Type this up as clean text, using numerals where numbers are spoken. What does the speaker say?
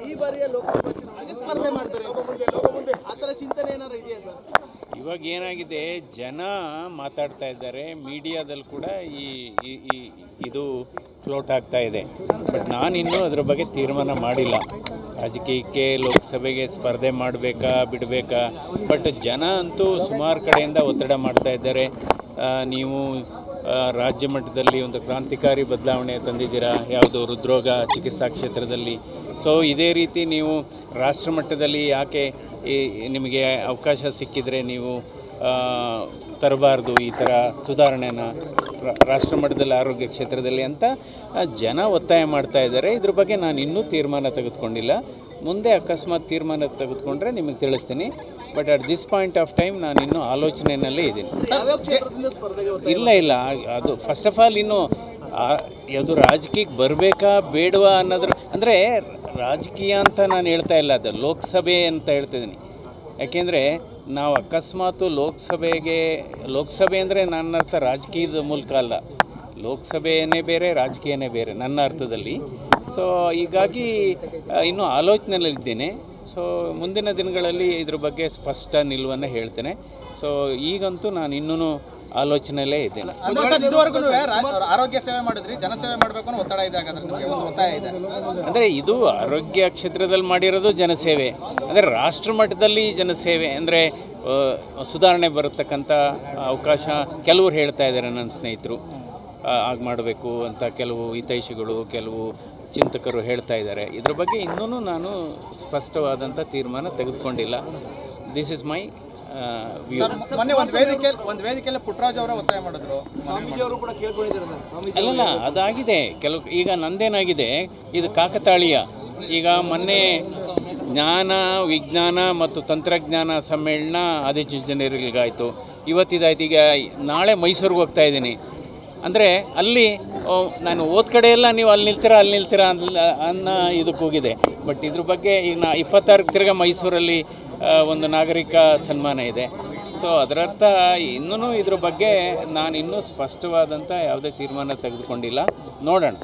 ಈ ಬಾರಿಯ ಲೋಕಸಭಾ ಚುನಾವಣೆಗೆ ಸ್ಪರ್ಧೆ ಮಾಡ್ತಾರೆ ಆ ಥರ ಚಿಂತನೆ ಏನಾರು ಇದೆಯಾ ಸರ್? ಇವಾಗ ಏನಾಗಿದೆ, ಜನ ಮಾತಾಡ್ತಾ ಇದ್ದಾರೆ, ಮೀಡಿಯಾದಲ್ಲಿ ಕೂಡ ಇದು ಫ್ಲೋಟ್ ಆಗ್ತಾ ಇದೆ. ಬಟ್ ನಾನಿನ್ನೂ ಅದ್ರ ಬಗ್ಗೆ ತೀರ್ಮಾನ ಮಾಡಿಲ್ಲ. ರಾಜಕೀಯಕ್ಕೆ ಲೋಕಸಭೆಗೆ ಸ್ಪರ್ಧೆ ಮಾಡಬೇಕಾ ಬಿಡಬೇಕಾ. ಬಟ್ ಜನ ಅಂತೂ ಸುಮಾರು ಕಡೆಯಿಂದ ಒತ್ತಡ ಮಾಡ್ತಾ ಇದ್ದಾರೆ. ನೀವು ರಾಜ್ಯ ಮಟ್ಟದಲ್ಲಿ ಒಂದು ಕ್ರಾಂತಿಕಾರಿ ಬದಲಾವಣೆ ತಂದಿದ್ದೀರಾ, ಯಾವುದು ಹೃದ್ರೋಗ ಚಿಕಿತ್ಸಾ ಕ್ಷೇತ್ರದಲ್ಲಿ. ಸೊ ಇದೇ ರೀತಿ ನೀವು ರಾಷ್ಟ್ರ ಮಟ್ಟದಲ್ಲಿ ಯಾಕೆ ನಿಮಗೆ ಅವಕಾಶ ಸಿಕ್ಕಿದರೆ ನೀವು ತರಬಾರ್ದು ಈ ಥರ ಸುಧಾರಣೆನ ರಾಷ್ಟ್ರ ಮಟ್ಟದಲ್ಲಿ ಆರೋಗ್ಯ ಕ್ಷೇತ್ರದಲ್ಲಿ ಅಂತ ಜನ ಒತ್ತಾಯ ಮಾಡ್ತಾ ಇದ್ದಾರೆ. ಇದ್ರ ಬಗ್ಗೆ ನಾನು ಇನ್ನೂ ತೀರ್ಮಾನ ತೆಗೆದುಕೊಂಡಿಲ್ಲ. ಮುಂದೆ ಅಕಸ್ಮಾತ್ ತೀರ್ಮಾನ ತೆಗೆದುಕೊಂಡ್ರೆ ನಿಮಗೆ ತಿಳಿಸ್ತೀನಿ. But at this point of time ನಾನು ಇನ್ನೂ ಆಲೋಚನೆಯಲ್ಲೇ ಇದ್ದೀನಿ. ಇಲ್ಲ ಅದು ಫಸ್ಟ್ ಆಫ್ ಆಲ್ ಇನ್ನು ಯಾವುದು ರಾಜಕೀಯಕ್ಕೆ ಬರಬೇಕಾ ಬೇಡವಾ ಅನ್ನೋದ್ರ ಅಂದರೆ ರಾಜಕೀಯ ಅಂತ ನಾನು ಹೇಳ್ತಾ ಇಲ್ಲ, ಅದು ಲೋಕಸಭೆ ಅಂತ ಹೇಳ್ತಿದ್ದೀನಿ. ಯಾಕೆಂದರೆ ನಾವು ಅಕಸ್ಮಾತು ಲೋಕಸಭೆ ಅಂದರೆ ನನ್ನ ಅರ್ಥ ರಾಜಕೀಯದ ಮೂಲಕ ಅಲ್ಲ, ಲೋಕಸಭೆಯೇ ಬೇರೆ ರಾಜಕೀಯನೇ ಬೇರೆ ನನ್ನ ಅರ್ಥದಲ್ಲಿ. ಸೊ ಹೀಗಾಗಿ ಇನ್ನೂ ಆಲೋಚನೆಯಲ್ಲಿದ್ದೇನೆ. ಸೊ ಮುಂದಿನ ದಿನಗಳಲ್ಲಿ ಇದ್ರ ಬಗ್ಗೆ ಸ್ಪಷ್ಟ ನಿಲುವನ್ನು ಹೇಳ್ತೇನೆ. ಸೊ ಈಗಂತೂ ನಾನು ಇನ್ನೂ ಆಲೋಚನೆಯಲ್ಲೇ ಇದ್ದೇನೆ. ಆರೋಗ್ಯ ಸೇವೆ ಮಾಡಿದ್ರಿ, ಜನಸೇವೆ ಮಾಡಬೇಕು ಅನ್ನೋ ಒತ್ತಡ ಇದೆ, ಒತ್ತಾಯ ಇದೆ. ಅಂದರೆ ಇದು ಆರೋಗ್ಯ ಕ್ಷೇತ್ರದಲ್ಲಿ ಮಾಡಿರೋದು ಜನಸೇವೆ, ಅಂದರೆ ರಾಷ್ಟ್ರ ಮಟ್ಟದಲ್ಲಿ ಜನಸೇವೆ ಅಂದರೆ ಸುಧಾರಣೆ ಬರತಕ್ಕಂಥ ಅವಕಾಶ ಕೆಲವರು ಹೇಳ್ತಾ ಇದ್ದಾರೆ. ನನ್ನ ಸ್ನೇಹಿತರು ಆಗ ಮಾಡಬೇಕು ಅಂತ ಕೆಲವು ಹಿತೈಷಿಗಳು, ಕೆಲವು ಚಿಂತಕರು ಹೇಳ್ತಾ ಇದ್ದಾರೆ. ಇದ್ರ ಬಗ್ಗೆ ಇನ್ನೂ ನಾನು ಸ್ಪಷ್ಟವಾದಂಥ ತೀರ್ಮಾನ ತೆಗೆದುಕೊಂಡಿಲ್ಲ. This is my view. ಮೊನ್ನೆ ಒಂದು ವೇದಿಕೆಯಲ್ಲಿ ಪುಟ್ಟರಾಜ್ ಅವರ ಒತ್ತಾಯ ಮಾಡಿದ್ರು, ಸ್ವಾಮೀಜಿ ಅವರು ಕೂಡ ಕೇಳ್ಕೊಂಡಿದ್ದಾರೆ. ಅಲ್ಲಲ್ಲ, ಅದಾಗಿದೆ ಕೆಲವು. ಈಗ ನಂದೇನಾಗಿದೆ, ಇದು ಕಾಕತಾಳೀಯ. ಈಗ ಮೊನ್ನೆ ಜ್ಞಾನ ವಿಜ್ಞಾನ ಮತ್ತು ತಂತ್ರಜ್ಞಾನ ಸಮ್ಮೇಳನ ಆದಿಚುಂಚನಗಿರಿಗಾಯಿತು, ಇವತ್ತಿದಾಯ್ತು. ಈಗ ನಾಳೆ ಮೈಸೂರಿಗೆ ಹೋಗ್ತಾ ಇದ್ದೀನಿ. ಅಂದರೆ ಅಲ್ಲಿ ನಾನು ಓದ್ ಕಡೆ ಎಲ್ಲ ನೀವು ಅಲ್ಲಿ ನಿಲ್ತೀರಾ ಅನ್ನೋ ಇದಕ್ಕೆ ಹೋಗಿದೆ. ಬಟ್ ಇದ್ರ ಬಗ್ಗೆ ಈಗ 26 ತಿರ್ಗ ಮೈಸೂರಲ್ಲಿ ಒಂದು ನಾಗರಿಕ ಸನ್ಮಾನ ಇದೆ. ಸೊ ಅದರರ್ಥ ಇನ್ನೂ ಇದ್ರ ಬಗ್ಗೆ ನಾನು ಇನ್ನೂ ಸ್ಪಷ್ಟವಾದಂಥ ಯಾವುದೇ ತೀರ್ಮಾನ ತೆಗೆದುಕೊಂಡಿಲ್ಲ. ನೋಡೋಣ.